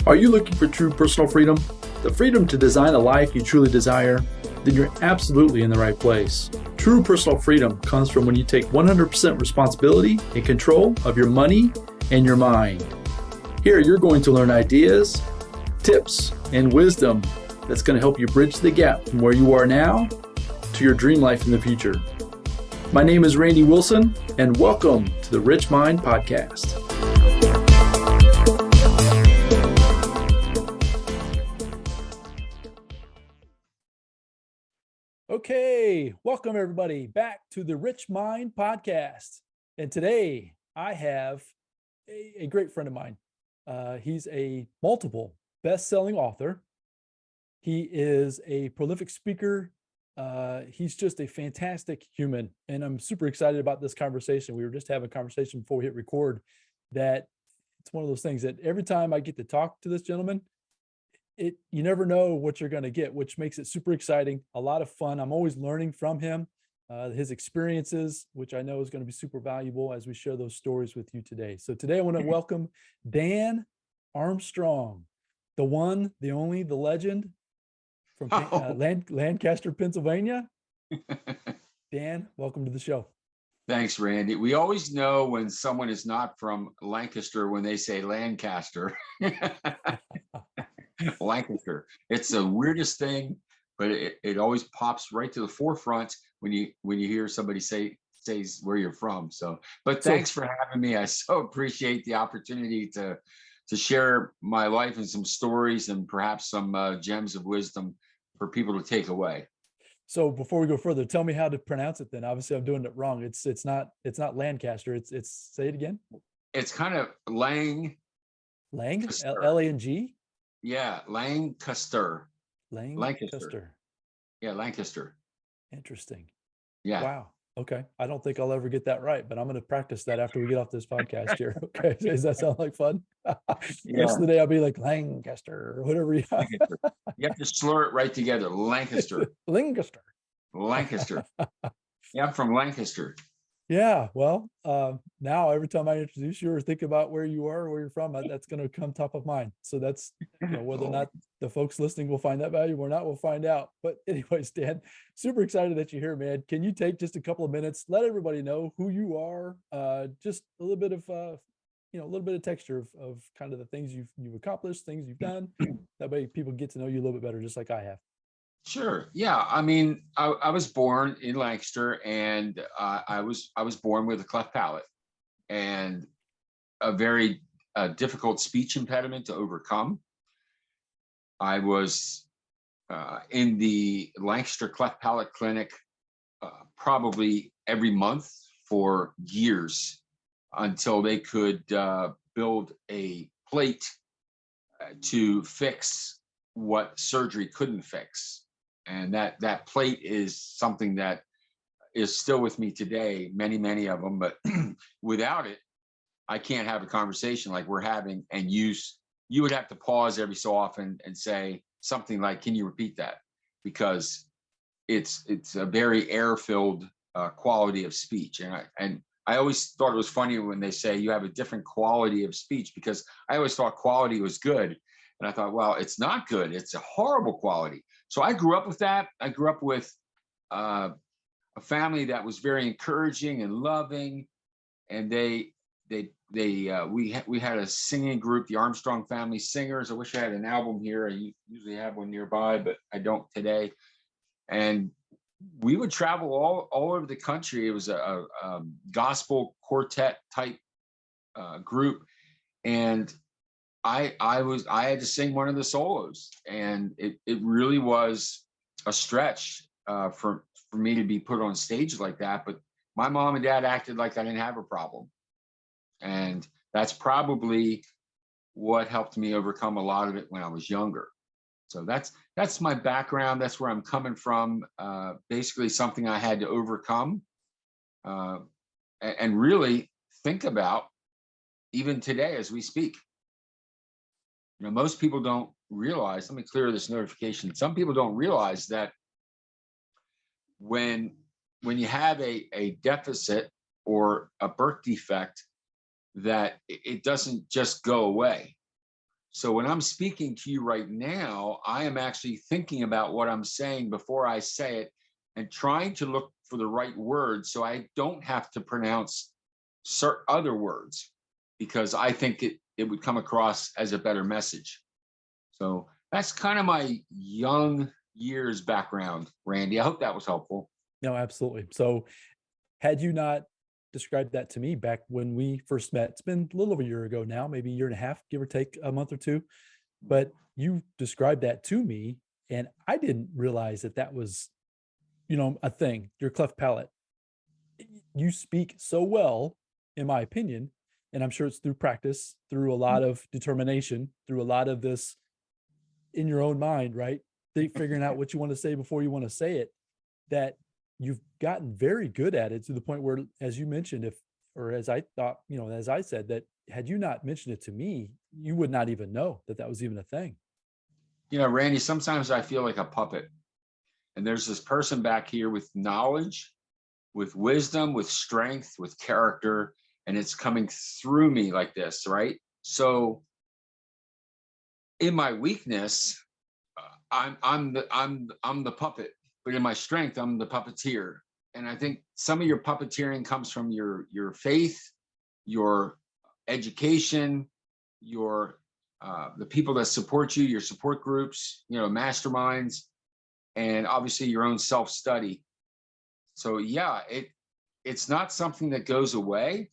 Are you looking for true personal freedom? The freedom to design a life you truly desire? Then you're absolutely in the right place. True personal freedom comes from when you take 100% responsibility and control of your money and your mind. Here you're going to learn ideas, tips, and wisdom that's going to help you bridge the gap from where you are now to your dream life in the future. My name is Randy Wilson, and welcome to the Rich Mind Podcast. Okay, welcome everybody back to the Rich Mind Podcast. And today I have a great friend of mine. He's a multiple best-selling author. He is a prolific speaker. He's just a fantastic human. And I'm super excited about this conversation. We were just having a conversation before we hit record that it's one of those things that every time I get to talk to this gentleman, you never know what you're going to get, which makes it super exciting, a lot of fun. I'm always learning from him, his experiences, which I know is going to be super valuable as we share those stories with you today. So today I want to welcome Dan Armstrong, the one, the only, the legend from Lancaster, Pennsylvania. Dan, welcome to the show. Thanks, Randy. We always know when someone is not from Lancaster when they say Lancaster. Lancaster. It's the weirdest thing, but it always pops right to the forefront when you hear somebody says where you're from. But thanks for having me. I so appreciate the opportunity to share my life and some stories and perhaps some gems of wisdom for people to take away. So before we go further, tell me how to pronounce it then. Obviously I'm doing it wrong. It's not Lancaster. It's say it again. It's kind of Lang, L-A-N-G. Yeah, Lancaster. Lancaster. Yeah, Lancaster. Interesting. Yeah. Wow. Okay. I don't think I'll ever get that right, but I'm going to practice that after we get off this podcast here. Okay. Does that sound like fun? Yeah. Rest of the day I'll be like Lancaster or whatever. You have to slur it right together. Lancaster. Lancaster. Yeah, I'm from Lancaster. Yeah. Well, now every time I introduce you or think about where you are or where you're from, that's going to come top of mind. So that's, whether or not the folks listening will find that valuable or not, we'll find out. But anyways, Dan, super excited that you're here, man. Can you take just a couple of minutes, let everybody know who you are, just a little bit of, a little bit of texture of kind of the things you've accomplished, things you've done. That way people get to know you a little bit better, just like I have. Sure. Yeah. I mean, I was born in Lancaster, and I was born with a cleft palate and a very difficult speech impediment to overcome. I was in the Lancaster Cleft Palate Clinic probably every month for years until they could build a plate to fix what surgery couldn't fix. And that plate is something that is still with me today, many of them, but without it, I can't have a conversation like we're having, and you would have to pause every so often and say something like, can you repeat that? Because it's a very air-filled quality of speech. And I always thought it was funny when they say you have a different quality of speech, because I always thought quality was good. And I thought, well, it's not good. It's a horrible quality. So I grew up with that. I grew up with a family that was very encouraging and loving, and we had a singing group, the Armstrong Family Singers. I wish I had an album here. I usually have one nearby, but I don't today. And we would travel all over the country. It was a gospel quartet type group, and I had to sing one of the solos, and it really was a stretch for me to be put on stage like that. But my mom and dad acted like I didn't have a problem, and that's probably what helped me overcome a lot of it when I was younger. So that's my background. That's where I'm coming from. Basically, something I had to overcome, and really think about even today as we speak. Most people don't realize, let me clear this notification. Some people don't realize that when you have a deficit or a birth defect, that it doesn't just go away. So when I'm speaking to you right now, I am actually thinking about what I'm saying before I say it and trying to look for the right words so I don't have to pronounce certain other words because I think it would come across as a better message. So that's kind of my young years background, Randy. I hope that was helpful. No, absolutely. So had you not described that to me back when we first met, it's been a little over a year ago now, maybe a year and a half, give or take a month or two, but you described that to me and I didn't realize that that was, a thing, your cleft palate. You speak so well, in my opinion, and I'm sure it's through practice, through a lot of determination, through a lot of this in your own mind, right? Figuring out what you want to say before you want to say it, that you've gotten very good at it to the point where, as you mentioned, or as I thought, as I said, that had you not mentioned it to me, you would not even know that that was even a thing. Randy, sometimes I feel like a puppet. And there's this person back here with knowledge, with wisdom, with strength, with character, and it's coming through me like this, right? So in my weakness, I'm the puppet, but in my strength, I'm the puppeteer. And I think some of your puppeteering comes from your faith, your education, your the people that support you, your support groups, masterminds, and obviously your own self-study. So yeah, it's not something that goes away.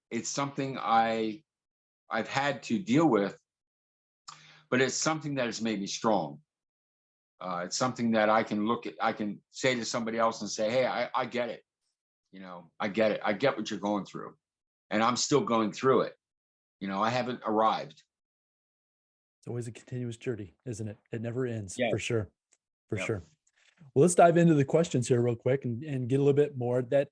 It's something I've had to deal with, but it's something that has made me strong. It's something that I can say to somebody else and say, hey, I get it. I get it. I get what you're going through. And I'm still going through it. I haven't arrived. It's always a continuous journey, isn't it? It never ends, Yeah. for sure. For Yep. sure. Well, let's dive into the questions here real quick and get a little bit more. That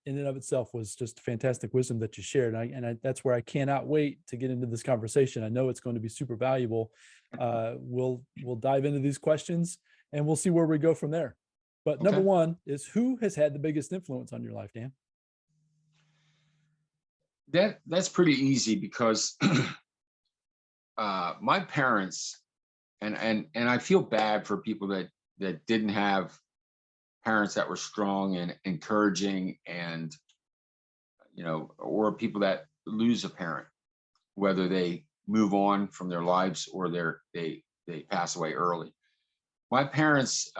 in and of itself was just fantastic wisdom that you shared. That's where I cannot wait to get into this conversation. I know it's going to be super valuable. We'll dive into these questions and we'll see where we go from there. But number Okay. one is, who has had the biggest influence on your life, Dan? That's pretty easy because my parents and I feel bad for people that didn't have parents that were strong and encouraging, and or people that lose a parent, whether they move on from their lives or they pass away early. My parents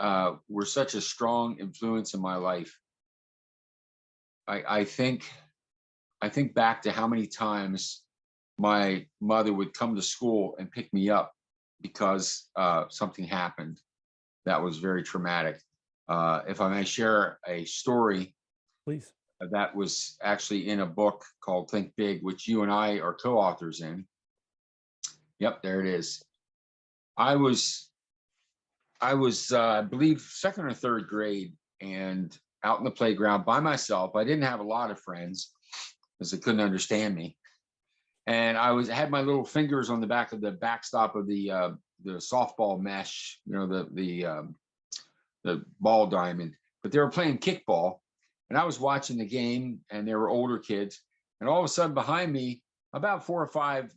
were such a strong influence in my life. I think back to how many times my mother would come to school and pick me up because something happened that was very traumatic. If I may share a story, Please. that was actually in a book called Think Big, which you and I are co-authors in. Yep, there it is. I was I believe second or third grade and out in the playground by myself. I didn't have a lot of friends because they couldn't understand me. And had my little fingers on the back of the backstop of the softball mesh, the ball diamond. But they were playing kickball, and I was watching the game, and there were older kids, and all of a sudden behind me, about 4 or 5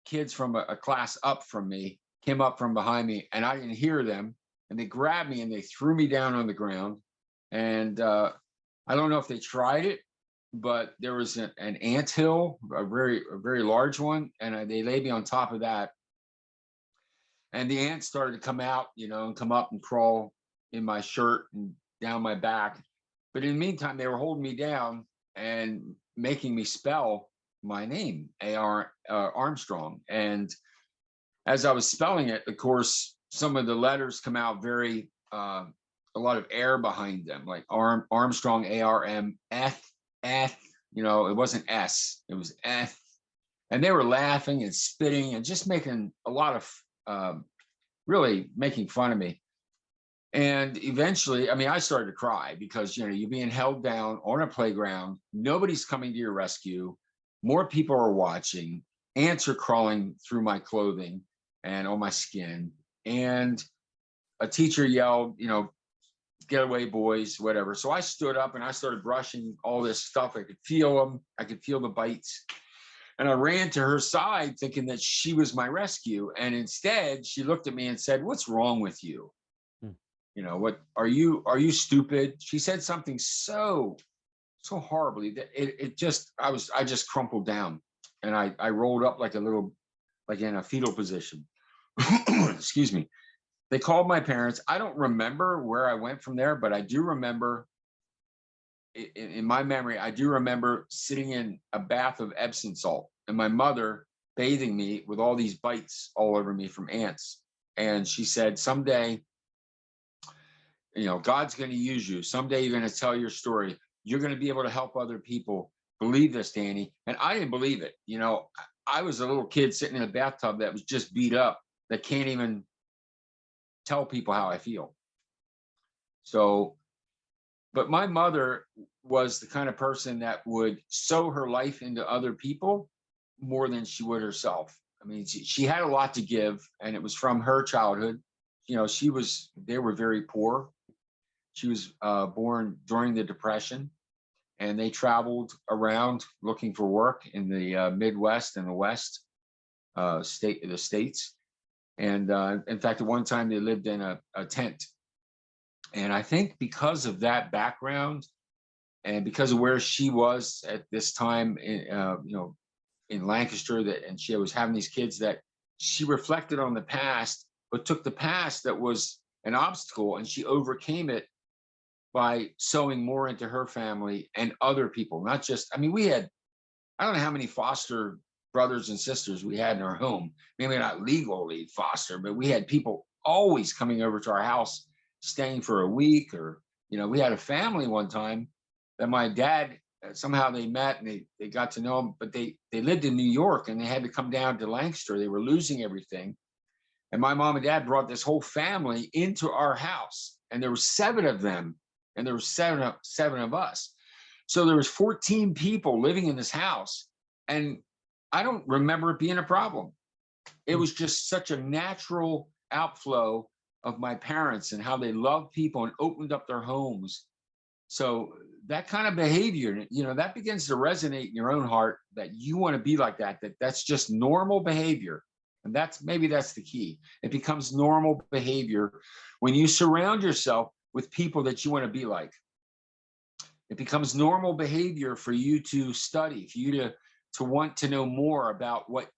kids from a class up from me came up from behind me, and I didn't hear them, and they grabbed me and they threw me down on the ground. And I don't know if they tried it, but there was an anthill, a very large one, and they laid me on top of that. And the ants started to come out, and come up and crawl in my shirt and down my back. But in the meantime, they were holding me down and making me spell my name, Armstrong. And as I was spelling it, of course, some of the letters come out very, a lot of air behind them, like Armstrong, ARMF, F, it wasn't S, it was F. And they were laughing and spitting and just making a lot of, really making fun of me. And eventually, I started to cry because, you're being held down on a playground. Nobody's coming to your rescue. More people are watching. Ants are crawling through my clothing and on my skin. And a teacher yelled, get away, boys, whatever. So I stood up and I started brushing all this stuff. I could feel them. I could feel the bites. And I ran to her side thinking that she was my rescue. And instead she looked at me and said, "What's wrong with you? Hmm. You know, what are you stupid?" She said something so horribly that it just, I just crumpled down, and I rolled up like a little, like in a fetal position. Excuse me. They called my parents. I don't remember where I went from there, but I do remember, in my memory, I do remember sitting in a bath of Epsom salt and my mother bathing me with all these bites all over me from ants. And she said, "Someday, you know, God's going to use you. Someday you're going to tell your story. You're going to be able to help other people. Believe this, Danny." And I didn't believe it. You know, I was a little kid sitting in a bathtub that was just beat up, that can't even tell people how I feel. So, but my mother was the kind of person that would sow her life into other people more than she would herself. I mean, she had a lot to give, and it was from her childhood. You know, they were very poor. She was born during the Depression, and they traveled around looking for work in the Midwest and the West the states. And in fact, at one time they lived in a tent. And I think because of that background, and because of where she was at this time, you know, in Lancaster, and she was having these kids, that she reflected on the past, but took the past that was an obstacle and she overcame it by sowing more into her family and other people. Not just, I mean, we had, I don't know how many foster brothers and sisters we had in our home. Maybe not legally foster, but we had people always coming over to our house, staying for a week. Or, you know, we had a family one time that my dad, somehow they met and they got to know him, but they lived in New York and they had to come down to Lancaster. They were losing everything. And my mom and dad brought this whole family into our house, and there were 7 of them, and there were seven of us. So there was 14 people living in this house, and I don't remember it being a problem. It Hmm. was just such a natural outflow of my parents and how they loved people and opened up their homes. So that kind of behavior, you know, that begins to resonate in your own heart, that you want to be like that, that's just normal behavior. And that's the key. It becomes normal behavior when you surround yourself with people that you want to be like. It becomes normal behavior for you to study, for you to want to know more about what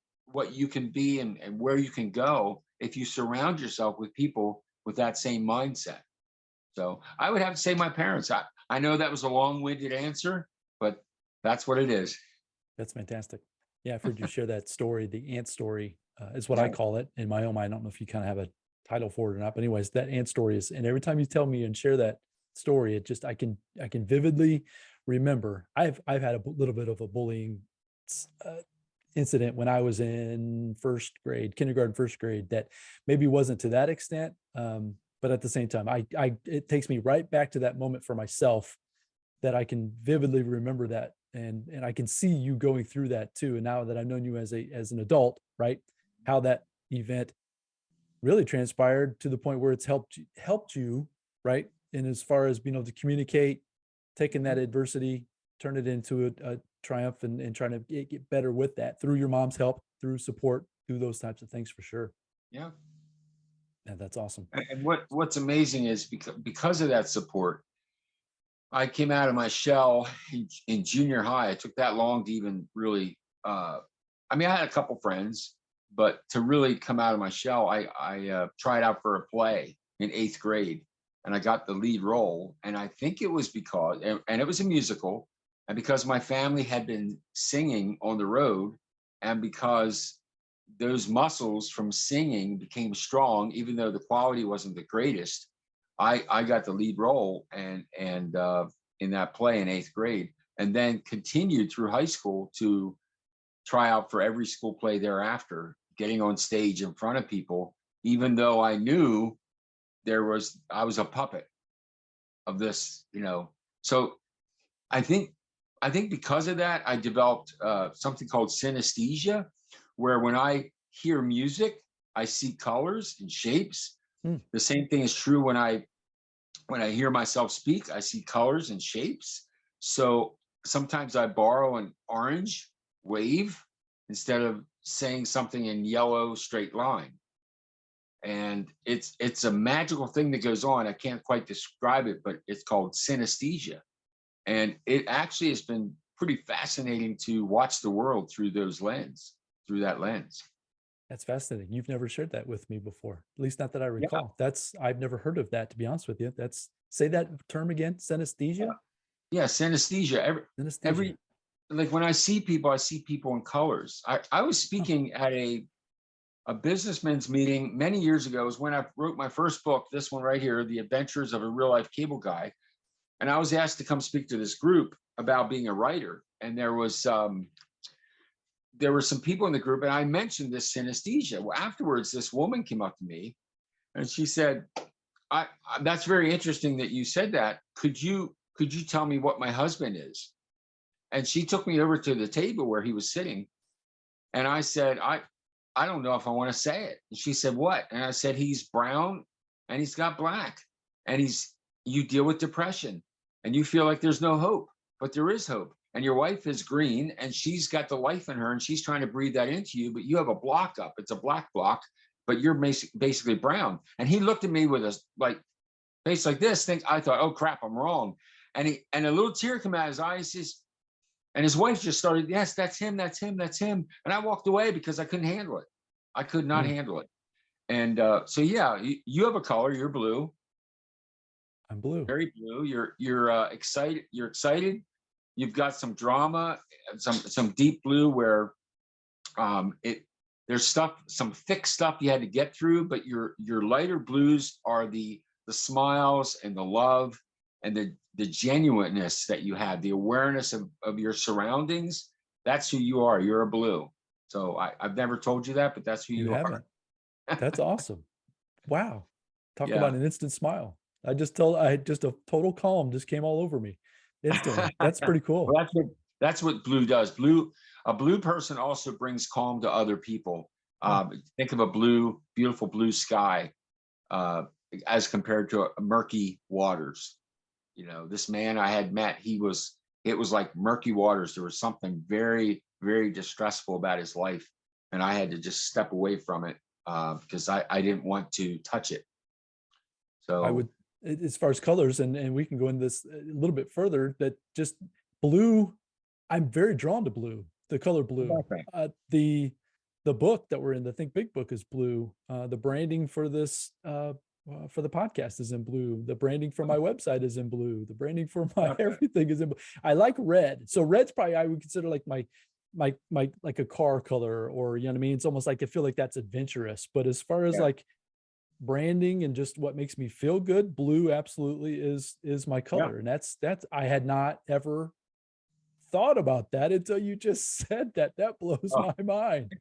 you can be, and where you can go if you surround yourself with people with that same mindset. So I would have to say my parents. I know that was a long-winded answer, but that's what it is. That's fantastic. Yeah, I've heard you share that story. The ant story is what I Yeah. call it in my own mind. I don't know if you kind of have a title for it or not, but anyways, that ant story is, and every time you tell me and share that story, it just, I can vividly remember. I've had a little bit of a bullying uh, incident when I was in first grade, kindergarten, first grade, that maybe wasn't to that extent. But at the same time, it takes me right back to that moment for myself, that I can vividly remember that. And I can see you going through that too. And now that I've known you as an adult, right? How that event really transpired to the point where it's helped you, right? And as far as being able to communicate, taking that adversity, turn it into a triumph, and trying to get better with that through your mom's help, through support, through those types of things for sure. Yeah. Yeah, that's awesome. And what's amazing is because of that support, I came out of my shell in junior high. It took that long to even really. I mean, I had a couple friends, but to really come out of my shell, I tried out for a play in 8th grade, and I got the lead role. And I think it was because, and it was a musical, and because my family had been singing on the road, and because those muscles from singing became strong, even though the quality wasn't the greatest. I got the lead role, and in that play in 8th grade, and then continued through high school to try out for every school play thereafter, getting on stage in front of people, even though I knew I was a puppet of this, you know. So I think because of that, I developed something called synesthesia, where when I hear music, I see colors and shapes. Hmm. The same thing is true when I hear myself speak, I see colors and shapes. So sometimes I borrow an orange wave instead of saying something in yellow straight line. And it's a magical thing that goes on. I can't quite describe it, but it's called synesthesia. And it actually has been pretty fascinating to watch the world through through that lens. That's fascinating. You've never shared that with me before, at least not that I Yeah. recall. I've never heard of that, to be honest with you. Say that term again, synesthesia? Yeah, synesthesia. Synesthesia. Like when I see people in colors. I was speaking at a businessman's meeting many years ago. It was when I wrote my first book, this one right here, The Adventures of a Real Life Cable Guy. And I was asked to come speak to this group about being a writer. And there were some people in the group, and I mentioned this synesthesia. Well, afterwards, this woman came up to me and she said, that's very interesting that you said that. Could you tell me what my husband is? And she took me over to the table where he was sitting. And I said, I don't know if I want to say it. And she said, what? And I said, he's brown and he's got black, and you deal with depression and you feel like there's no hope, but there is hope. And your wife is green and she's got the life in her and she's trying to breathe that into you, but you have a block up. It's a black block, but you're basically brown. And he looked at me with a face like this. I thought, oh crap, I'm wrong. And a little tear came out of his eyes. And his wife just started, yes, that's him, that's him, that's him. And I walked away because I couldn't handle it. I could not handle it. And so, yeah, you have a color, you're blue. I'm blue. Very blue. You're excited. You're excited. You've got some drama, some deep blue where there's some thick stuff you had to get through, but your lighter blues are the smiles and the love and the genuineness that you have, the awareness of your surroundings. That's who you are. You're a blue. So I've never told you that, but that's who you haven't. are. That's awesome. Wow. Talk Yeah. about an instant smile. I just a total calm just came all over me instantly. That's pretty cool. Well, that's what blue does. A blue person also brings calm to other people. Think of a beautiful blue sky as compared to murky waters. You know, this man I had met, it was like murky waters. There was something very, very distressful about his life. And I had to just step away from it because I didn't want to touch it. So I would, as far as colors, and we can go into this a little bit further, that just blue, I'm very drawn to blue, the color blue. Okay. The book that we're in, the Think Big book, is blue. The branding for this for the podcast is in blue. The branding for my website is in blue. The branding for my everything is in blue. I like red. So red's probably, I would consider like my like a car color, or you know what I mean? It's almost like I feel like that's adventurous. But as far as like branding and just what makes me feel good, blue absolutely is my color. And that's I had not ever thought about that until you just said that. That blows my mind.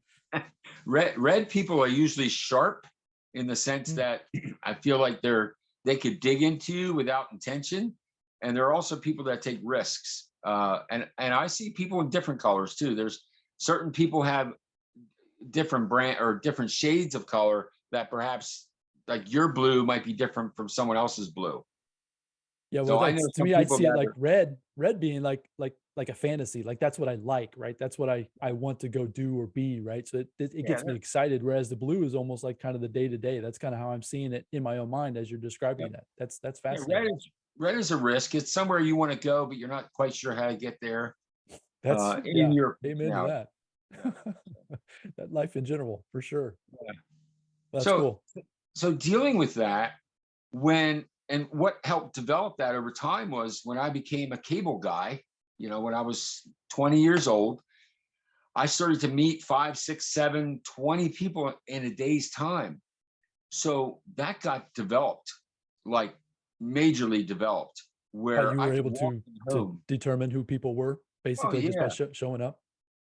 Red people are usually sharp in the sense that I feel like they could dig into you without intention. And there are also people that take risks. And I see people in different colors too. There's certain people have different brand or different shades of color that perhaps like your blue might be different from someone else's blue. Yeah, well, so I know to me, I'd see it like red being like a fantasy. Like that's what I like, right? That's what I want to go do or be, right? So it gets me excited. Whereas the blue is almost like kind of the day to day. That's kind of how I'm seeing it in my own mind as you're describing that. That's fascinating. Red is a risk. It's somewhere you want to go, but you're not quite sure how to get there. That's in your amen to that. That life in general, for sure. Yeah. That's cool. So dealing with that, and what helped develop that over time was when I became a cable guy, you know, when I was 20 years old, I started to meet 5, 6, 7, 20 people in a day's time. So that got developed, like majorly developed, where you were able to determine who people were, basically just by showing up.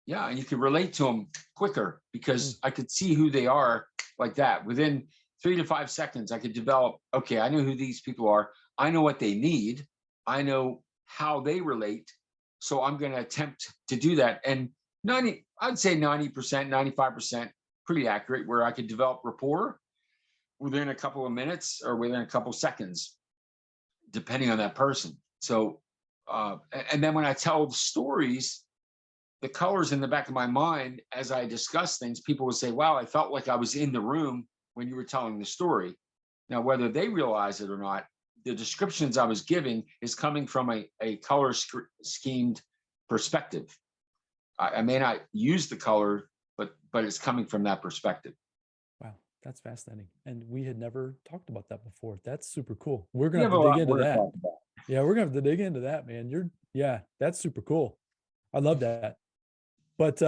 Yeah, and you could relate to them quicker because I could see who they are like that. Within 3 to 5 seconds, I could develop, okay, I know who these people are. I know what they need. I know how they relate. So I'm going to attempt to do that. And I'd say 90%, 95%, pretty accurate, where I could develop rapport within a couple of minutes or within a couple of seconds, depending on that person. So, and then when I tell the stories, the colors in the back of my mind, as I discuss things, people would say, wow, I felt like I was in the room when you were telling the story. Now, whether they realize it or not, the descriptions I was giving is coming from a color schemed perspective. I may not use the color, but it's coming from that perspective. Wow, that's fascinating. And we had never talked about that before. That's super cool. We're We gonna have have a to dig lot into more to that. talk about. Yeah, we're gonna have to dig into that, man. Yeah, that's super cool. I love that. But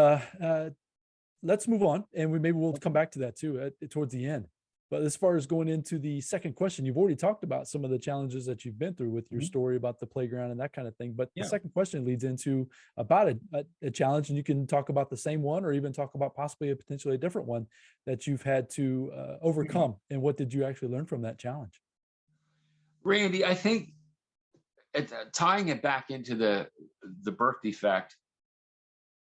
let's move on, and maybe we'll come back to that too towards the end. But as far as going into the second question, you've already talked about some of the challenges that you've been through with your story about the playground and that kind of thing. But the Yeah. second question leads into about a challenge, and you can talk about the same one or even talk about possibly a potentially a different one that you've had to overcome. And what did you actually learn from that challenge? Randy, I think tying it back into the birth defect,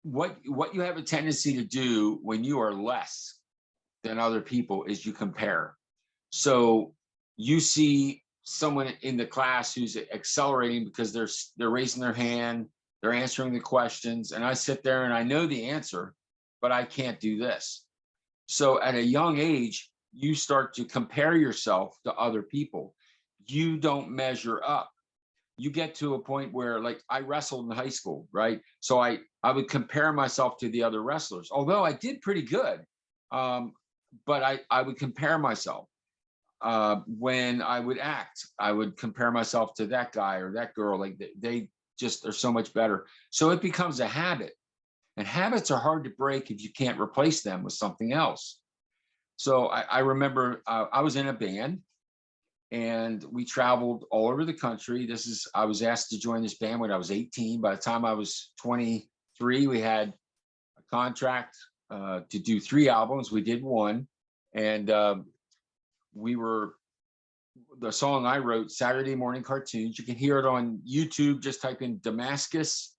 what you have a tendency to do when you are less than other people is you compare. So you see someone in the class who's accelerating because they're raising their hand, they're answering the questions, and I sit there and I know the answer, but I can't do this. So at a young age, you start to compare yourself to other people. You don't measure up. You get to a point where, like, I wrestled in high school, right? So I would compare myself to the other wrestlers, although I did pretty good. But I would compare myself. When I would act, I would compare myself to that guy or that girl. Like they just are so much better. So it becomes a habit, and habits are hard to break if you can't replace them with something else. So I remember I was in a band, and we traveled all over the country. I was asked to join this band when I was 18. By the time I was 23, we had a contract to do 3 albums. We did one, and the song I wrote, Saturday Morning Cartoons. You can hear it on YouTube. Just type in Damascus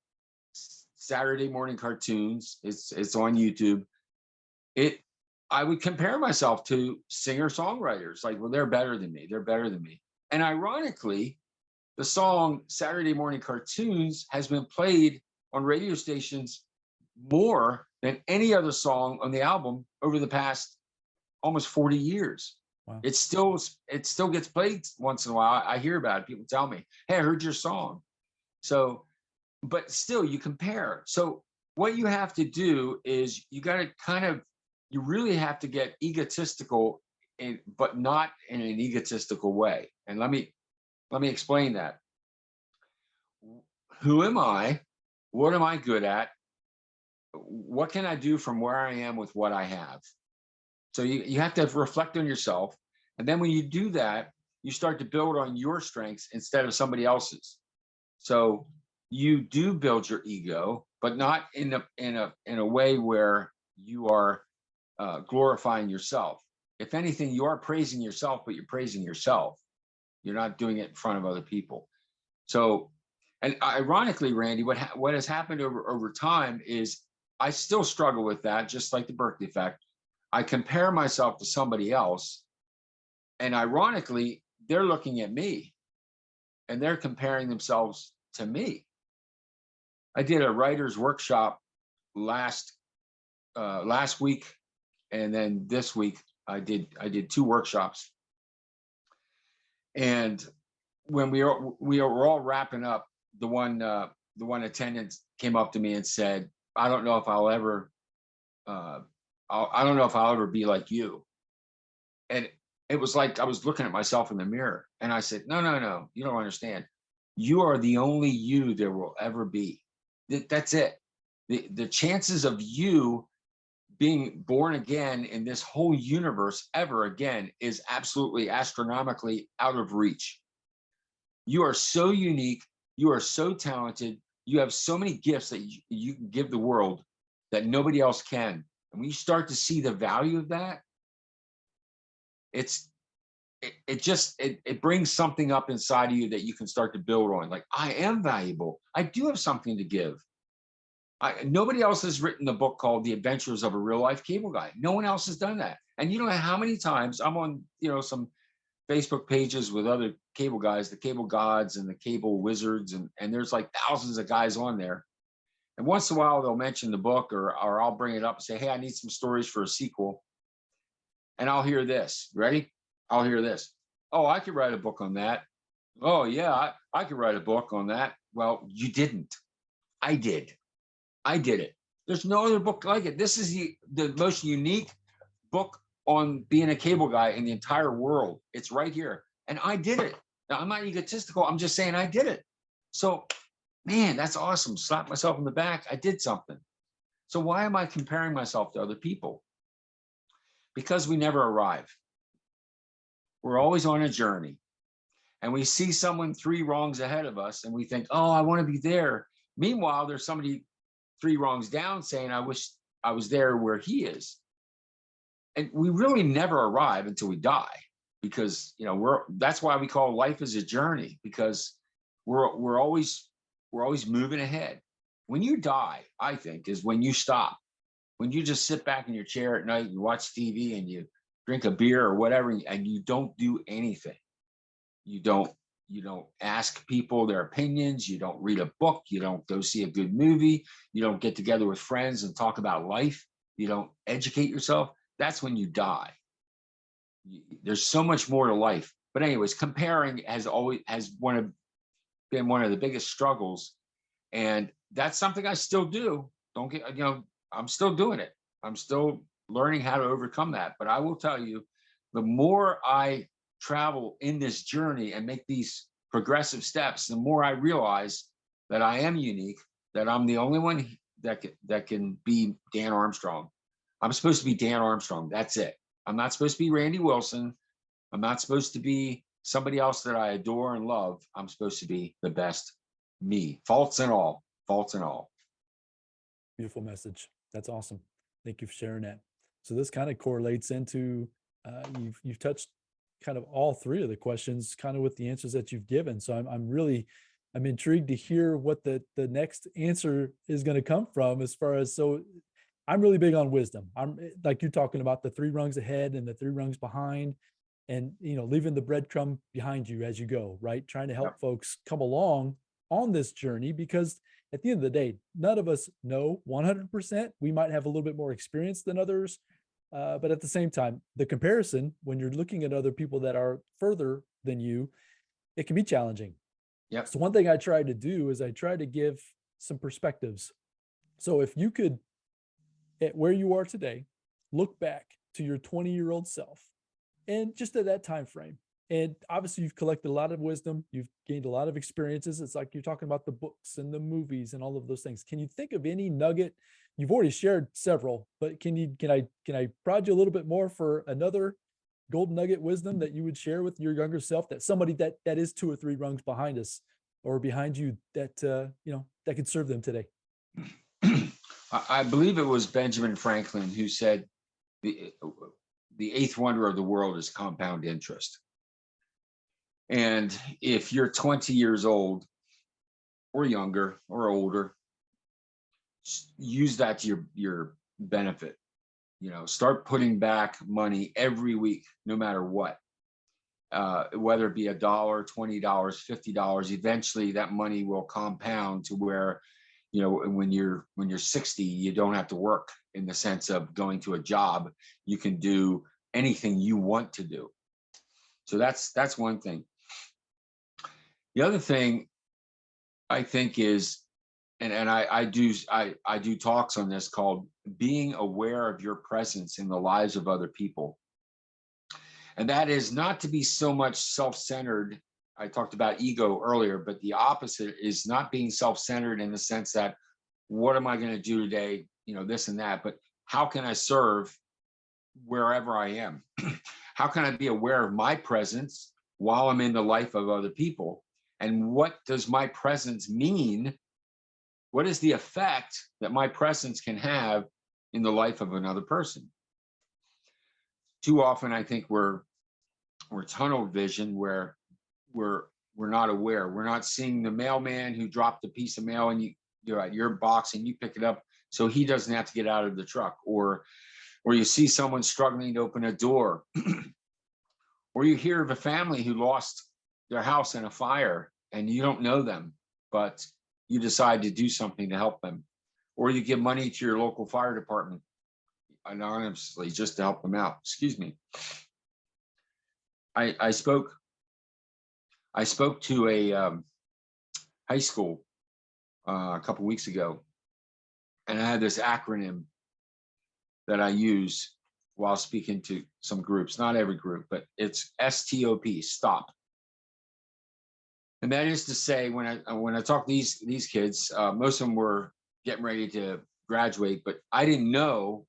Saturday Morning Cartoons. It's on YouTube. I would compare myself to singer-songwriters, like, well, they're better than me. They're better than me. And ironically, the song Saturday Morning Cartoons has been played on radio stations more than any other song on the album over the past almost 40 years. Wow. It still gets played once in a while. I hear about it. People tell me, hey, I heard your song. So, but still you compare. So what you have to do is you really have to get egotistical, but not in an egotistical way. And let me explain that. Who am I? What am I good at? What can I do from where I am with what I have? So you have to reflect on yourself. And then when you do that, you start to build on your strengths instead of somebody else's. So you do build your ego, but not in a way where you are glorifying yourself. If anything, you are praising yourself, but you're praising yourself. You're not doing it in front of other people. So, and ironically, Randy, what has happened over time is I still struggle with that, just like the birth defect. I compare myself to somebody else, and ironically, they're looking at me and they're comparing themselves to me. I did a writer's workshop last week, and then this week I did 2 workshops. And when we were all wrapping up, the one attendant came up to me and said, "I don't know if I'll ever be like you." And it was like I was looking at myself in the mirror, and I said, no, you don't understand. You are the only you there will ever be. That's it. The chances of you being born again in this whole universe ever again is absolutely astronomically out of reach. You are so unique. You are so talented. You have so many gifts that you can give the world that nobody else can. And when you start to see the value of that, it brings something up inside of you that you can start to build on. Like, I am valuable. I do have something to give. Nobody else has written the book called The Adventures of a Real Life Cable Guy. No one else has done that. And you know how many times I'm on, some Facebook pages with other cable guys, the cable gods and the cable wizards, and there's like thousands of guys on there. And once in a while, they'll mention the book, or I'll bring it up and say, hey, I need some stories for a sequel. And I'll hear this. Ready? I'll hear this. Oh, I could write a book on that. Oh, yeah, I could write a book on that. Well, you didn't. I did. I did it. There's no other book like it. This is the most unique book on being a cable guy in the entire world. It's right here. And I did it. Now, I'm not egotistical. I'm just saying I did it. So, man, that's awesome. Slap myself in the back. I did something. So why am I comparing myself to other people? Because we never arrive. We're always on a journey. And we see someone 3 wrongs ahead of us and we think, oh, I want to be there. Meanwhile, there's somebody 3 wrongs down saying, I wish I was there where he is. And we really never arrive until we die, because that's why we call life as a journey, because we're always moving ahead. When you die, I think, is when you stop. When you just sit back in your chair at night, you watch TV and you drink a beer or whatever, and you don't do anything. You don't ask people their opinions. You don't read a book. You don't go see a good movie. You don't get together with friends and talk about life. You don't educate yourself. That's when you die. There's so much more to life. But anyways, comparing has been one of the biggest struggles. And that's something I still do. I'm still doing it. I'm still learning how to overcome that. But I will tell you, the more I travel in this journey and make these progressive steps, the more I realize that I am unique, that I'm the only one that can be Dan Armstrong. I'm supposed to be Dan Armstrong. That's it. I'm not supposed to be Randy Wilson. I'm not supposed to be somebody else that I adore and love. I'm supposed to be the best me, faults and all, faults and all. Beautiful message. That's awesome. Thank you for sharing that. So this kind of correlates into you've touched kind of all 3 of the questions kind of with the answers that you've given. So I'm intrigued to hear what the next answer is going to come from, as far as, so I'm really big on wisdom. I'm like you're talking about the 3 rungs ahead and the 3 rungs behind, and leaving the breadcrumb behind you as you go, right? Trying to help folks come along on this journey, because at the end of the day, none of us know 100%. We might have a little bit more experience than others. But at the same time, the comparison, when you're looking at other people that are further than you, it can be challenging. Yep. So one thing I try to do is I try to give some perspectives. So if you could, at where you are today, look back to your 20-year-old self, and just at that time frame, and obviously you've collected a lot of wisdom, you've gained a lot of experiences. It's like you're talking about the books and the movies and all of those things. Can you think of any nugget? You've already shared several, but can I prod you a little bit more for another golden nugget wisdom that you would share with your younger self, that somebody that is 2 or 3 rungs behind us or behind you, that that could serve them today? I believe it was Benjamin Franklin who said the 8th wonder of the world is compound interest. And if you're 20 years old or younger or older, use that to your benefit. Start putting back money every week, no matter what. Whether it be $1, $20, $50, eventually that money will compound to where, when you're 60, you don't have to work in the sense of going to a job. You can do anything you want to do. So that's one thing. The other thing I think is, and I do talks on this, called being aware of your presence in the lives of other people. And that is not to be so much self-centered. I talked about ego earlier, but the opposite is not being self-centered in the sense that, what am I going to do today? This and that, but how can I serve wherever I am? How can I be aware of my presence while I'm in the life of other people? And what does my presence mean? What is the effect that my presence can have in the life of another person? Too often, I think we're tunnel vision, where we're not aware. We're not seeing the mailman who dropped a piece of mail and you're at your box and you pick it up, so he doesn't have to get out of the truck. Or you see someone struggling to open a door. Or you hear of a family who lost their house in a fire and you don't know them, but you decide to do something to help them. or you give money to your local fire department anonymously just to help them out. Excuse me. I spoke to a high school a couple weeks ago, and I had this acronym that I use while speaking to some groups, not every group, but it's STOP, stop. And that is to say, when I talk to these kids, most of them were getting ready to graduate, but I didn't know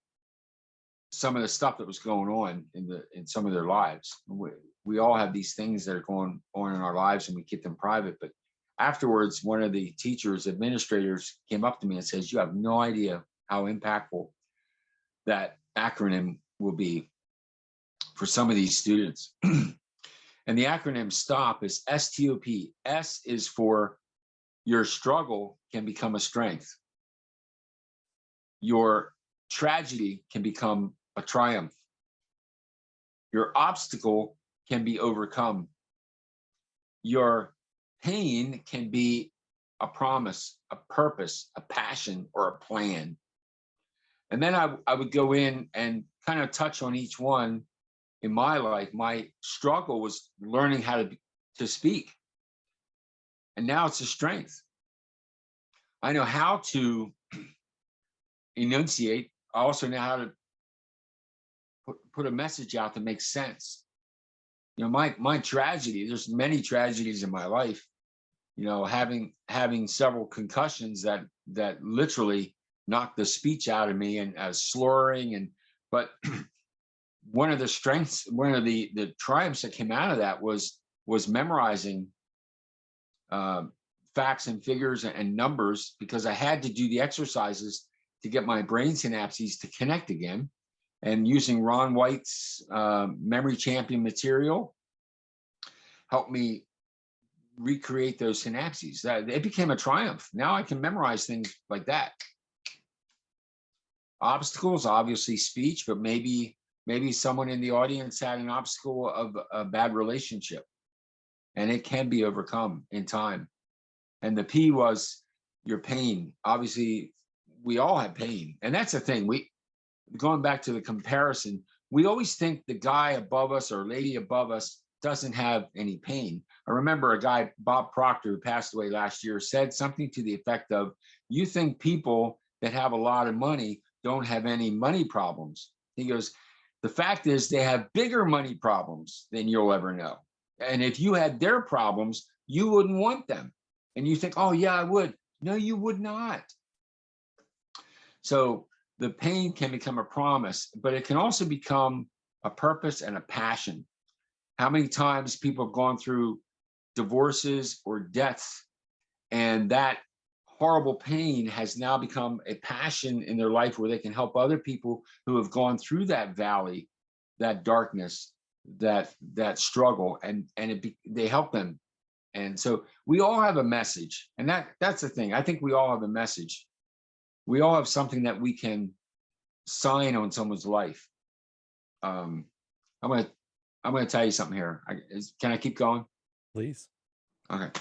some of the stuff that was going on in some of their lives. We all have these things that are going on in our lives, and we keep them private. But afterwards, one of the teachers, administrators, came up to me and says, "You have no idea how impactful that acronym will be for some of these students." And the acronym STOP is STOP. S is for your struggle can become a strength. Your tragedy can become a triumph. Your obstacle can be overcome. Your pain can be a promise, a purpose, a passion, or a plan. And then I would go in and kind of touch on each one. In my life, my struggle was learning how to speak. And now it's a strength. I know how to enunciate. I also know how to put a message out that makes sense. You know, my tragedy, there's many tragedies in my life, you know, having several concussions that literally knocked the speech out of me, and slurring, but one of the strengths, one of the triumphs that came out of that was memorizing facts and figures and numbers, because I had to do the exercises to get my brain synapses to connect again. And using Ron White's Memory Champion material helped me recreate those synapses. It became a triumph. Now I can memorize things like that. Obstacles, obviously speech, but maybe someone in the audience had an obstacle of a bad relationship, and it can be overcome in time. And the P was your pain. Obviously, we all have pain. And that's the thing. Going back to the comparison, we always think the guy above us or lady above us doesn't have any pain. I remember a guy, Bob Proctor, who passed away last year, said something to the effect of, "You think people that have a lot of money don't have any money problems." He goes, "The fact is they have bigger money problems than you'll ever know. And if you had their problems, you wouldn't want them." And you think, "Oh yeah, I would." No, you would not. So the pain can become a promise, but it can also become a purpose and a passion. How many times people have gone through divorces or deaths, and that horrible pain has now become a passion in their life, where they can help other people who have gone through that valley, that darkness, that struggle, and they help them. And so we all have a message, and that's the thing. I think we all have a message. We all have something that we can sign on someone's life. I'm gonna tell you something here. Can I keep going? Please. Okay.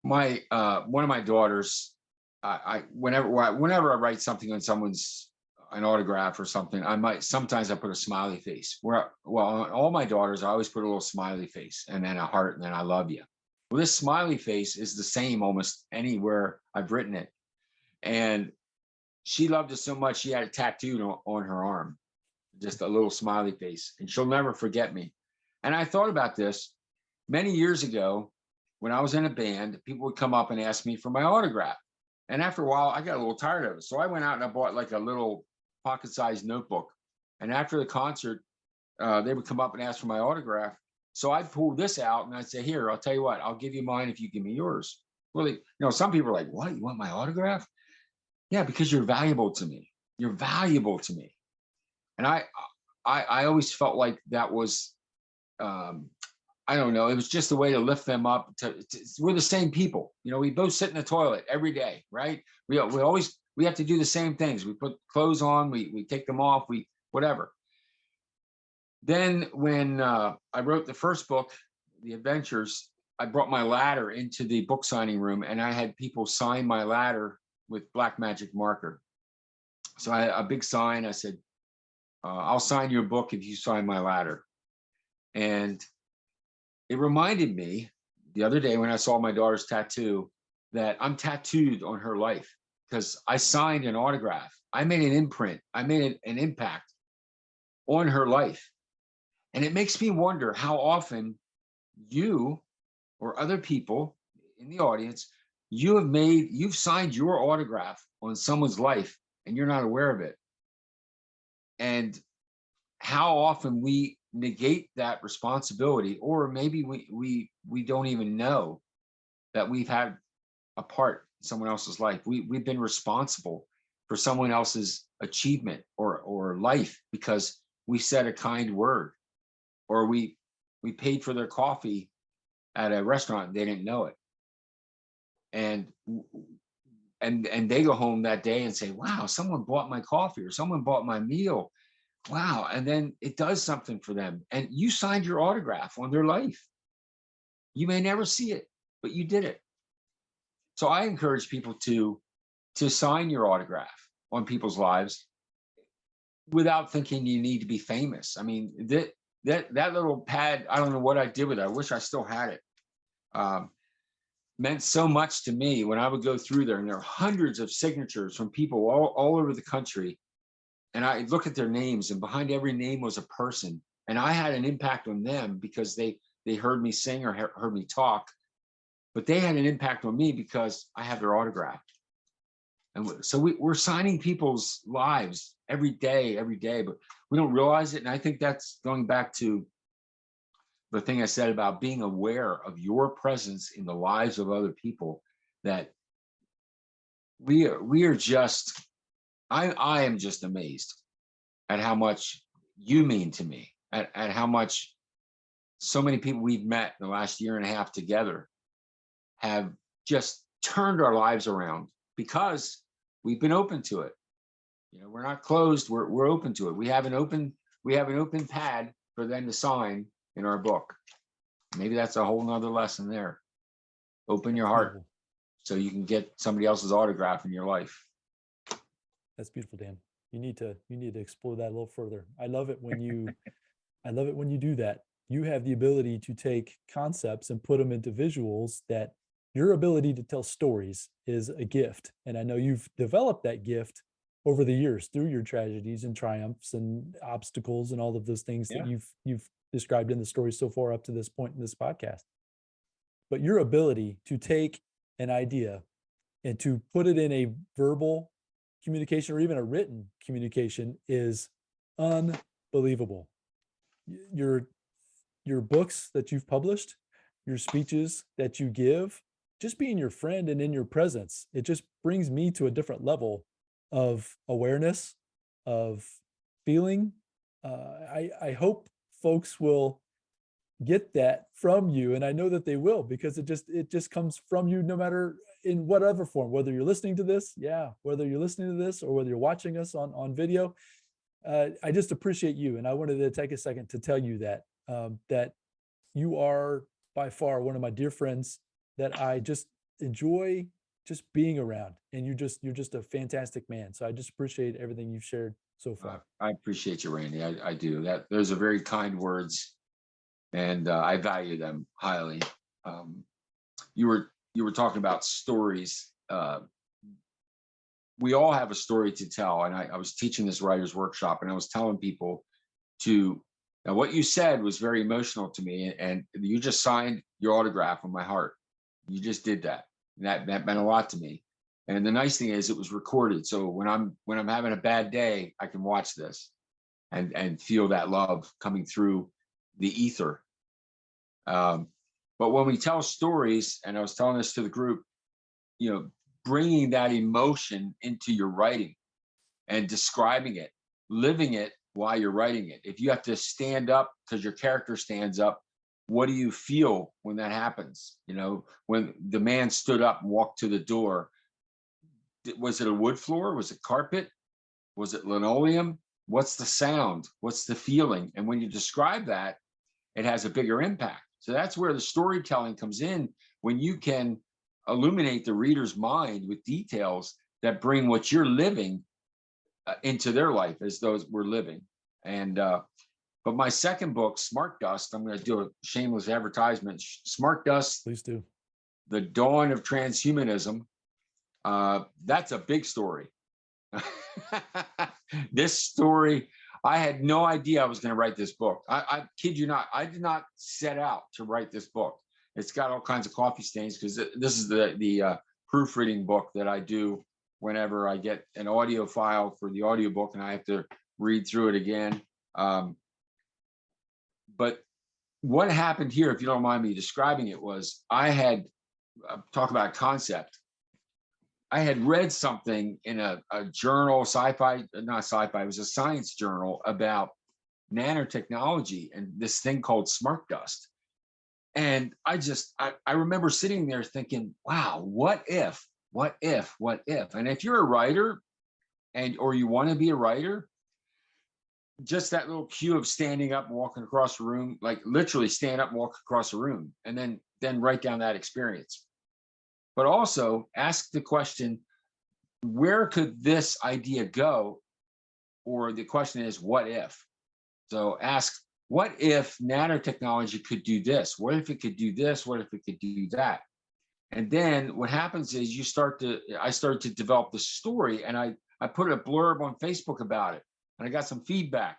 My one of my daughters, whenever I write something on an autograph or something, sometimes I put a smiley face. On all my daughters, I always put a little smiley face, and then a heart, and then "I love you." Well, this smiley face is the same almost anywhere I've written it. And she loved it so much, she had it tattooed on her arm, just a little smiley face, and she'll never forget me. And I thought about this many years ago when I was in a band. People would come up and ask me for my autograph. And after a while, I got a little tired of it. So I went out and I bought like a little pocket-sized notebook. And after the concert, they would come up and ask for my autograph. So I'd pull this out and I'd say, "Here, I'll tell you what, I'll give you mine if you give me yours." Well, some people are like, "What? You want my autograph?" Yeah, because you're valuable to me. You're valuable to me. And I always felt like that was, I don't know, it was just a way to lift them up. We're the same people. We both sit in the toilet every day, right? We have to do the same things. We put clothes on, we take them off, whatever. Then when I wrote the first book, The Adventures, I brought my ladder into the book signing room, and I had people sign my ladder with black magic marker. So I had a big sign. I said, I'll sign your book if you sign my ladder. And it reminded me the other day when I saw my daughter's tattoo that I'm tattooed on her life because I signed an autograph. I made an imprint. I made an impact on her life. And it makes me wonder how often you or other people in the audience, you've signed your autograph on someone's life and you're not aware of it. And how often we negate that responsibility, or maybe we don't even know that we've had a part in someone else's life. We've been responsible for someone else's achievement or life because we said a kind word, or we paid for their coffee at a restaurant and they didn't know it. And they go home that day and say, wow, someone bought my coffee or someone bought my meal. Wow. And then it does something for them. And you signed your autograph on their life. You may never see it, but you did it. So I encourage people to sign your autograph on people's lives without thinking you need to be famous. I mean, that little pad, I don't know what I did with it. I wish I still had it. Meant so much to me when I would go through there, and there are hundreds of signatures from people all over the country. And I look at their names, and behind every name was a person. And I had an impact on them because they heard me sing or heard me talk, but they had an impact on me because I have their autograph. And so we're signing people's lives every day, but we don't realize it. And I think that's going back to the thing I said about being aware of your presence in the lives of other people, that we are just, I am just amazed at how much you mean to me, at how much so many people we've met in the last year and a half together have just turned our lives around because we've been open to it. You know, we're not closed, we're open to it. We have an open pad for them to sign in our book. Maybe that's a whole nother lesson there. Open your heart so you can get somebody else's autograph in your life. That's beautiful, Dan. You need to explore that a little further. I love it when you do that. You have the ability to take concepts and put them into visuals. That your ability to tell stories is a gift. And I know you've developed that gift over the years through your tragedies and triumphs and obstacles and all of those things that you've described in the story so far up to this point in this podcast. But your ability to take an idea and to put it in a verbal communication or even a written communication is unbelievable. Your books that you've published, your speeches that you give, just being your friend and in your presence, it just brings me to a different level of awareness, of feeling. I hope folks will get that from you, and I know that they will, because it just comes from you, no matter in whatever form, whether you're listening to this, whether you're listening to this or whether you're watching us on video. I just appreciate you, and I wanted to take a second to tell you that that you are by far one of my dear friends that I just enjoy just being around, and you're just a fantastic man. So I just appreciate everything you've shared so far. I appreciate you, Randy. I do. Those are very kind words, and I value them highly. You were talking about stories. We all have a story to tell, and I was teaching this writer's workshop, and I was telling people now what you said was very emotional to me, and you just signed your autograph on my heart. You just did that. And that meant a lot to me. And the nice thing is it was recorded. So when I'm having a bad day, I can watch this and feel that love coming through the ether. But when we tell stories, and I was telling this to the group, bringing that emotion into your writing and describing it, living it while you're writing it. If you have to stand up because your character stands up, what do you feel when that happens? When the man stood up and walked to the door, was it a wood floor? Was it carpet? Was it linoleum? What's the sound? What's the feeling? And when you describe that, it has a bigger impact. So that's where the storytelling comes in, when you can illuminate the reader's mind with details that bring what you're living into their life as though we're living. And but my second book, Smart Dust, I'm going to do a shameless advertisement. Smart Dust, Please do. The Dawn of Transhumanism. That's a big story. This story, I had no idea I was going to write this book. I kid you not. I did not set out to write this book. It's got all kinds of coffee stains because this is the proofreading book that I do whenever I get an audio file for the audiobook and I have to read through it again. But what happened here, if you don't mind me describing it, was I had talk about concept. I had read something in a journal, not sci-fi, it was a science journal about nanotechnology and this thing called smart dust. And I remember sitting there thinking, wow, what if? And if you're a writer or you want to be a writer, just that little cue of standing up and walking across the room, like literally stand up and walk across the room, and then write down that experience. But also ask the question, where could this idea go? Or the question is, what if? So ask, what if nanotechnology could do this? What if it could do this? What if it could do that? And then what happens is I started to develop the story, and I put a blurb on Facebook about it, and I got some feedback.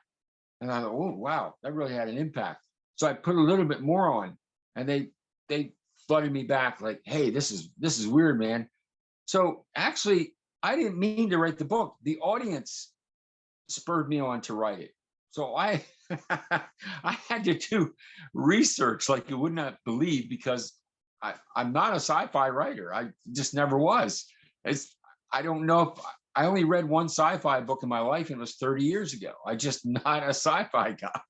And I thought, oh, wow, that really had an impact. So I put a little bit more on, and they flooded me back like, hey, this is weird, man. So actually, I didn't mean to write the book. The audience spurred me on to write it. So I I had to do research like you would not believe, because I'm not a sci-fi writer. I just never was. I don't know if I only read one sci-fi book in my life, and it was 30 years ago. I'm just not a sci-fi guy.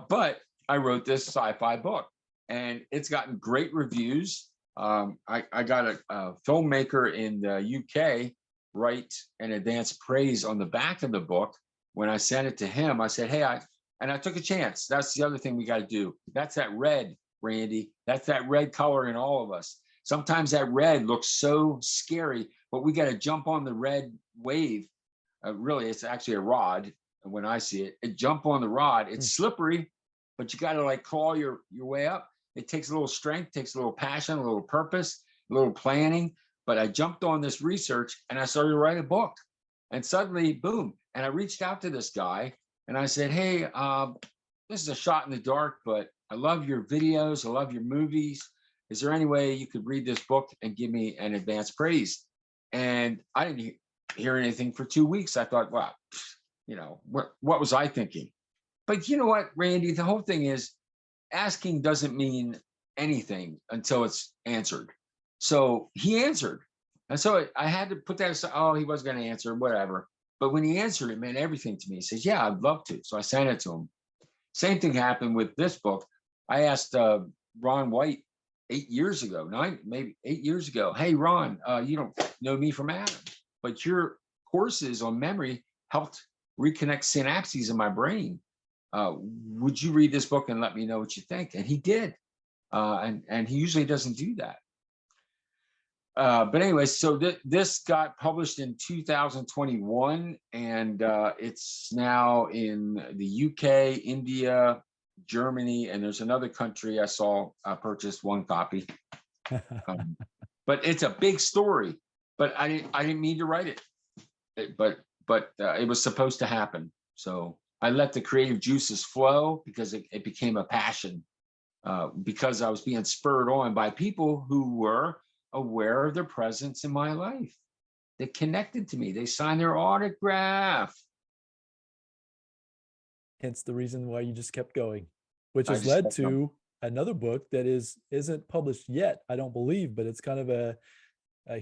But I wrote this sci-fi book, and it's gotten great reviews. I got a filmmaker in the UK write an advanced praise on the back of the book. When I sent it to him, I said, hey, I took a chance. That's the other thing we got to do. That's that red, Randy. That's that red color in all of us. Sometimes that red looks so scary, but we got to jump on the red wave. Really, it's actually a rod. When I see it, jump on the rod. It's slippery, but you got to like claw your way up. It takes a little strength, takes a little passion, a little purpose, a little planning. But I jumped on this research and I started to write a book. And suddenly, boom. And I reached out to this guy and I said, hey, this is a shot in the dark, but I love your videos. I love your movies. Is there any way you could read this book and give me an advanced praise? And I didn't hear anything for 2 weeks. I thought, wow, what was I thinking? But you know what, Randy, the whole thing is asking doesn't mean anything until it's answered. So he answered. And so I had to put that aside. Oh, he was going to answer, whatever. But when he answered, it meant everything to me. He says, yeah, I'd love to. So I sent it to him. Same thing happened with this book. I asked Ron White 8 years ago, maybe 8 years ago, hey, Ron, you don't know me from Adam, but your courses on memory helped reconnect synapses in my brain. Would you read this book and let me know what you think? And he did. And he usually doesn't do that. But anyway, so this got published in 2021, and it's now in the UK, India, Germany, and there's another country I saw. I purchased one copy. But it's a big story. But I didn't mean to write it. But it was supposed to happen. So I let the creative juices flow because it became a passion. Because I was being spurred on by people who were aware of their presence in my life. They connected to me. They signed their autograph. Hence the reason why you just kept going, which has led to another book that isn't published yet, I don't believe, but it's kind of a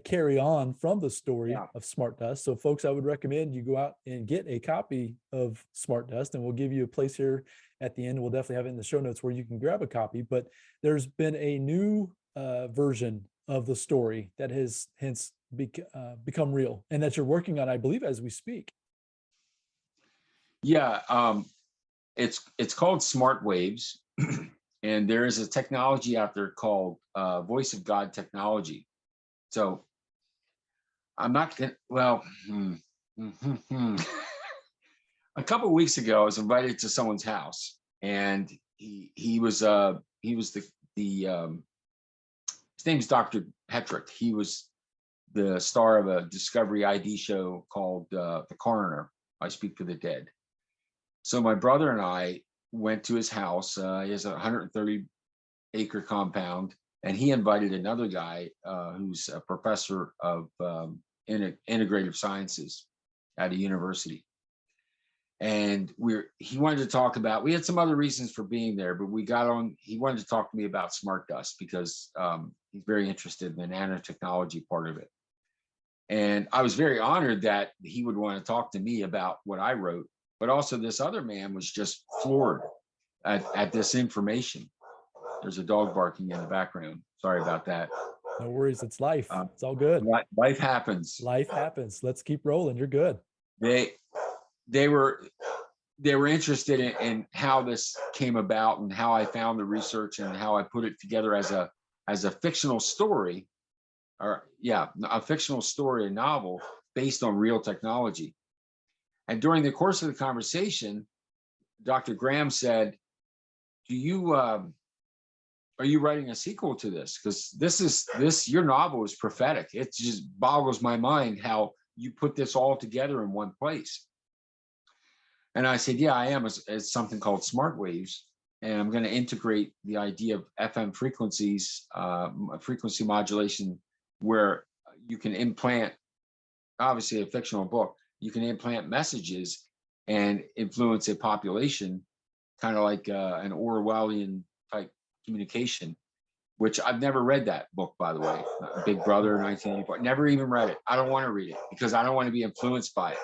carry on from the story of Smart Dust. So folks, I would recommend you go out and get a copy of Smart Dust, and we'll give you a place here at the end. We'll definitely have it in the show notes where you can grab a copy, but there's been a new version of the story that has hence become real, and that you're working on, I believe, as we speak. Yeah, it's called Smart Waves, And there is a technology out there called voice of God technology. So I'm not going to, well, a couple of weeks ago, I was invited to someone's house, and he was his name's Dr. Hetrick. He was the star of a Discovery ID show called The Coroner. I Speak for the Dead. So my brother and I went to his house. He has a 130-acre compound, and he invited another guy who's a professor of integrative sciences at a university. And he wanted to talk about, we had some other reasons for being there, but we got on, he wanted to talk to me about smart dust because he's very interested in the nanotechnology part of it. And I was very honored that he would want to talk to me about what I wrote, but also this other man was just floored at this information. There's a dog barking in the background. Sorry about that. No worries. It's life. It's all good. Life happens. Life happens. Let's keep rolling. You're good. They were interested in how this came about and how I found the research and how I put it together as a fictional story, a fictional story, a novel based on real technology. And during the course of the conversation, Dr. Graham said, are you writing a sequel to this? Because your novel is prophetic. It just boggles my mind how you put this all together in one place. And I said, yeah, I am. It's something called smart waves. And I'm going to integrate the idea of FM frequencies, frequency modulation, where you can implant, obviously a fictional book, you can implant messages and influence a population, kind of like an Orwellian type communication, which I've never read that book, by the way, Big Brother 1984. Never even read it. I don't want to read it because I don't want to be influenced by it.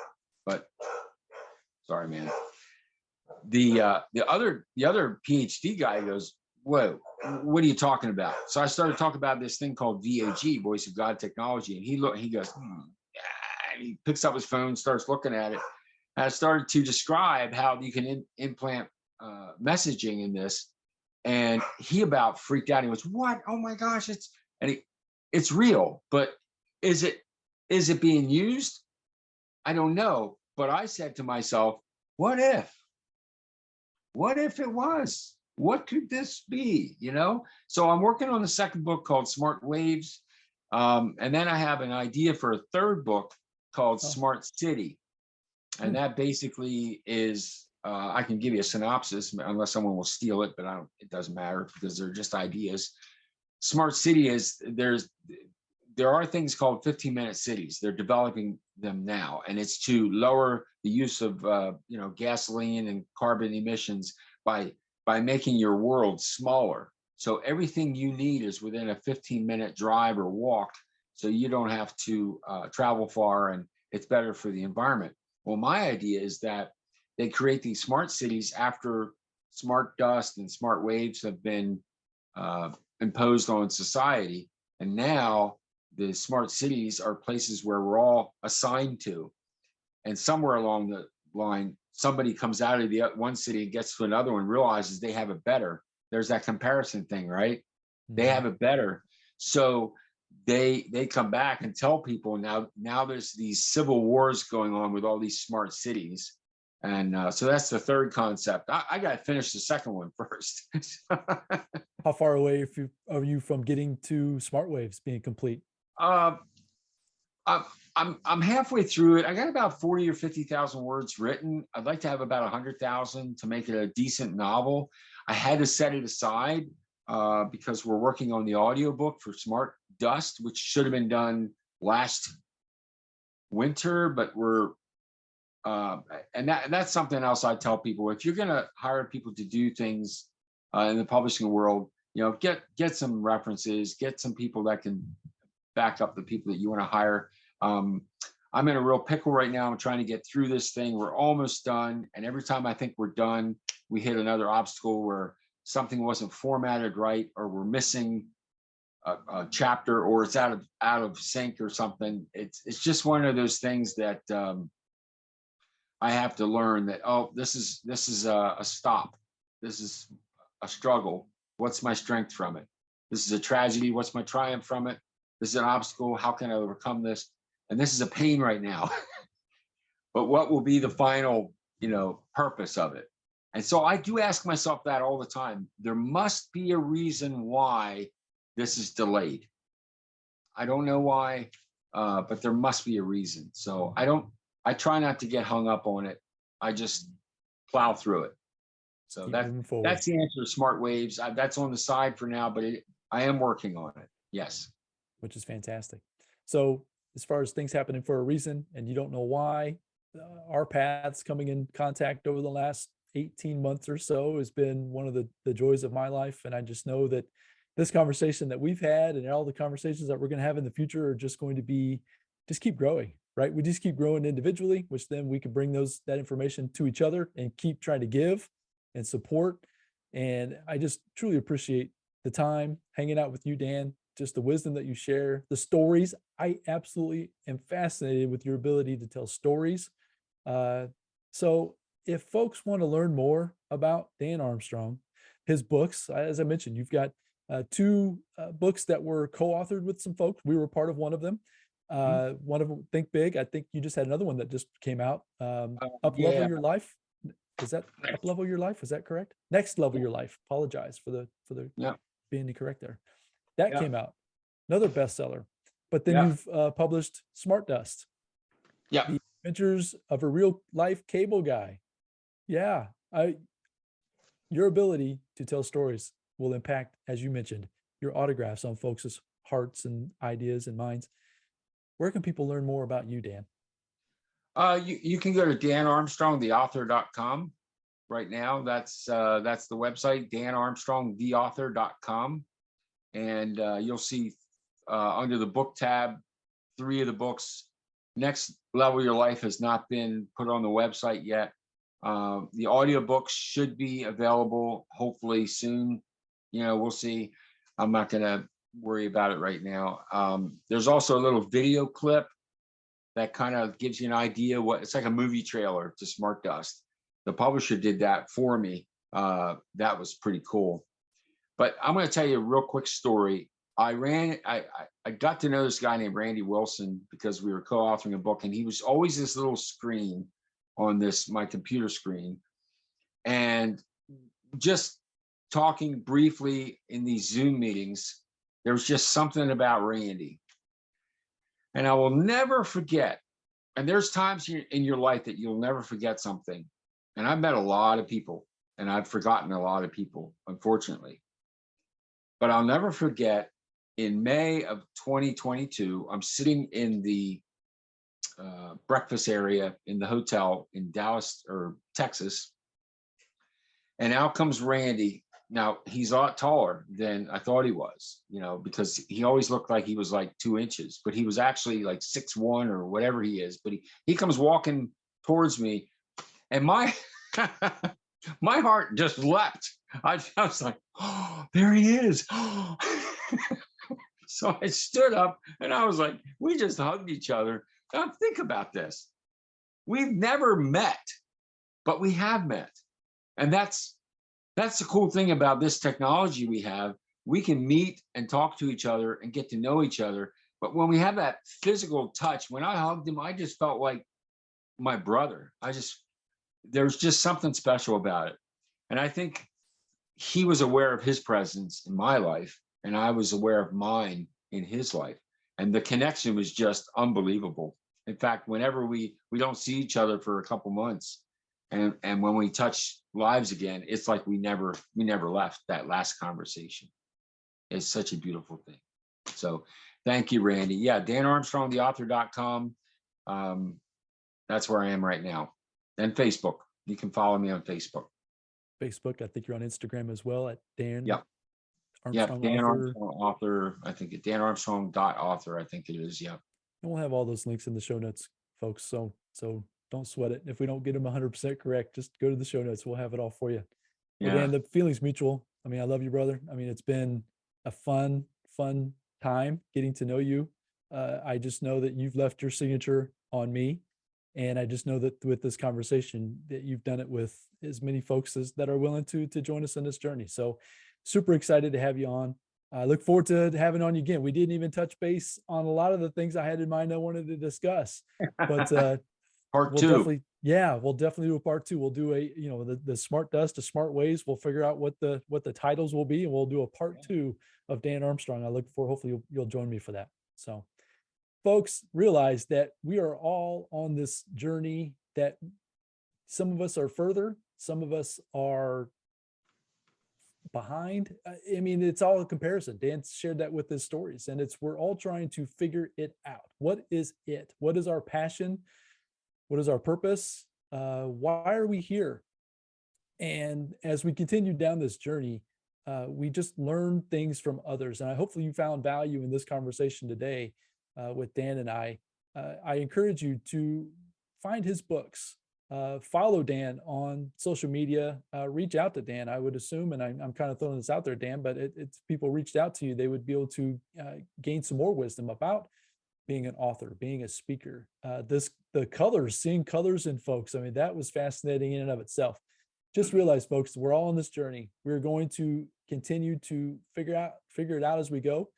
But sorry, man. The other PhD guy goes, whoa, what are you talking about? So I started talking about this thing called VOG, Voice of God technology. And he goes, and he picks up his phone, starts looking at it. And I started to describe how you can implant messaging in this. And he about freaked out. He was, what? Oh my gosh, it's real, but is it being used? I don't know. But I said to myself, what if? What if it was? What could this be? So I'm working on the second book called Smart Waves. And then I have an idea for a third book called Smart City. And that basically is, I can give you a synopsis unless someone will steal it, but it doesn't matter because they're just ideas. Smart City is, there are things called 15-minute cities. They're developing them now, and it's to lower the use of gasoline and carbon emissions by making your world smaller. So everything you need is within a 15-minute drive or walk, so you don't have to travel far, and it's better for the environment. Well, my idea is that they create these smart cities after smart dust and smart waves have been imposed on society, and now the smart cities are places where we're all assigned to. And somewhere along the line, somebody comes out of the one city and gets to another one, realizes they have it better. There's that comparison thing, right? Mm-hmm. They have it better. So they come back and tell people now there's these civil wars going on with all these smart cities. And so that's the third concept. I got to finish the second one first. How far away are you from getting to smart waves being complete? I'm halfway through it. I got about 40 or 50,000 words written. I'd like to have about 100,000 to make it a decent novel. I had to set it aside because we're working on the audiobook for Smart Dust, which should have been done last winter, but and that's something else I tell people. If you're going to hire people to do things in the publishing world, get some references, get some people that can back up the people that you want to hire. I'm in a real pickle right now. I'm trying to get through this thing. We're almost done. And every time I think we're done, we hit another obstacle where something wasn't formatted right, or we're missing a chapter, or it's out of sync or something. It's just one of those things that I have to learn that, this is a stop. This is a struggle. What's my strength from it? This is a tragedy. What's my triumph from it? This is an obstacle. How can I overcome this? And this is a pain right now. But what will be the final, purpose of it? And so I do ask myself that all the time. There must be a reason why this is delayed. I don't know why, but there must be a reason. So I try not to get hung up on it. I just plow through it. So Keep moving forward. that's the answer to smart waves. That's on the side for now, but I am working on it. Yes. Which is fantastic. So as far as things happening for a reason and you don't know why, our paths coming in contact over the last 18 months or so has been one of the joys of my life. And I just know that this conversation that we've had and all the conversations that we're going to have in the future are just going to just keep growing, right? We just keep growing individually, which then we can bring that information to each other and keep trying to give and support. And I just truly appreciate the time hanging out with you, Dan, just the wisdom that you share, the stories. I absolutely am fascinated with your ability to tell stories. So if folks want to learn more about Dan Armstrong, his books, as I mentioned, you've got two books that were co-authored with some folks. We were part of one of them. One of them, Think Big. I think you just had another one that just came out. Up Level Yeah. Your Life. Is that Up Level Your Life? Is that correct? Next Level Your Life. Apologize for the Yeah. being incorrect there. That Yeah. came out, another bestseller. But then Yeah. you've published Smart Dust, Yeah. The Adventures of a Real Life Cable Guy. Yeah, your ability to tell stories will impact, as you mentioned, your autographs on folks' hearts and ideas and minds. Where can people learn more about you, Dan? You can go to danarmstrongtheauthor.com right now. That's the website, danarmstrongtheauthor.com. And you'll see under the book tab, 3 of the books. Next Level Your Life has not been put on the website yet. The audiobooks should be available hopefully soon. We'll see. I'm not going to worry about it right now. There's also a little video clip that kind of gives you an idea it's like a movie trailer to Smart Dust. The publisher did that for me. That was pretty cool. But I'm going to tell you a real quick story. I got to know this guy named Randy Wilson because we were co-authoring a book, and he was always this little screen on my computer screen. And just talking briefly in these Zoom meetings, there was just something about Randy. And I will never forget, and there's times in your life that you'll never forget something. And I've met a lot of people, and I've forgotten a lot of people, unfortunately. But I'll never forget, in May of 2022, I'm sitting in the breakfast area in the hotel in Dallas or Texas. And out comes Randy. Now, he's a lot taller than I thought he was, because he always looked like he was like 2 inches, but he was actually like 6'1" or whatever he is. But he comes walking towards me, and my my heart just leapt. I was like, oh, there he is. So I stood up and I was like, we just hugged each other. Now think about this. We've never met, but we have met. And that's the cool thing about this technology we have. We can meet and talk to each other and get to know each other. But when we have that physical touch, when I hugged him, I just felt like my brother. There's just something special about it. And I think he was aware of his presence in my life, and I was aware of mine in his life. And the connection was just unbelievable. In fact, whenever we don't see each other for a couple months, and when we touch lives again, it's like we never left that last conversation. It's such a beautiful thing. So thank you, Randy. Yeah, danarmstrongtheauthor.com. That's where I am right now. And Facebook. You can follow me on Facebook. Facebook. I think you're on Instagram as well at Dan. Yep. Armstrong Dan author. Armstrong author. I think danarmstrong.author. I think it is. Yeah. And we'll have all those links in the show notes, folks. So don't sweat it. If we don't get them 100% correct, just go to the show notes. We'll have it all for you. Well, Yeah. Dan, the feeling's mutual. I mean, I love you, brother. I mean, it's been a fun time getting to know you. I just know that you've left your signature on me. And I just know that with this conversation that you've done it with as many folks that are willing to join us on this journey. So super excited to have you on. I look forward to having on you again. We didn't even touch base on a lot of the things I had in mind I wanted to discuss, but Part we'll two. we'll definitely do a part two. We'll do the smart dust to smart ways. We'll figure out what the titles will be, and we'll do a part two of Dan Armstrong. I look for, hopefully you'll join me for that. So folks, realize that we are all on this journey, that some of us are further, some of us are behind. I mean, it's all a comparison. Dan shared that with his stories, and we're all trying to figure it out. What is it? What is our passion? What is our purpose? Why are we here? And as we continue down this journey, we just learn things from others. And hopefully you found value in this conversation today with Dan and I. I encourage you to find his books, follow Dan on social media, reach out to Dan. I would assume, and I'm kind of throwing this out there, Dan, but it's people reached out to you, they would be able to gain some more wisdom about being an author, being a speaker. The colors, seeing colors in folks. I mean, that was fascinating in and of itself. Just realize, folks, we're all on this journey. We're going to continue to figure it out as we go.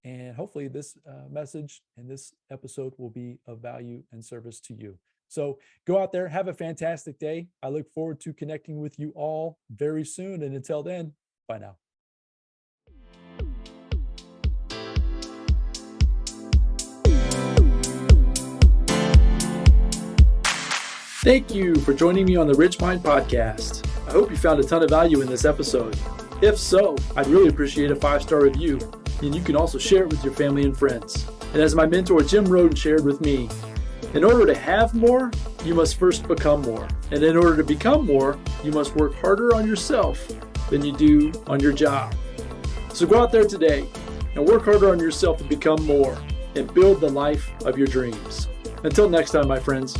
And hopefully this message and this episode will be of value and service to you. So go out there, have a fantastic day. I look forward to connecting with you all very soon. And until then, bye now. Thank you for joining me on the Rich Mind Podcast. I hope you found a ton of value in this episode. If so, I'd really appreciate a 5-star review, and you can also share it with your family and friends. And as my mentor Jim Roden shared with me, in order to have more, you must first become more. And in order to become more, you must work harder on yourself than you do on your job. So go out there today and work harder on yourself to become more and build the life of your dreams. Until next time, my friends.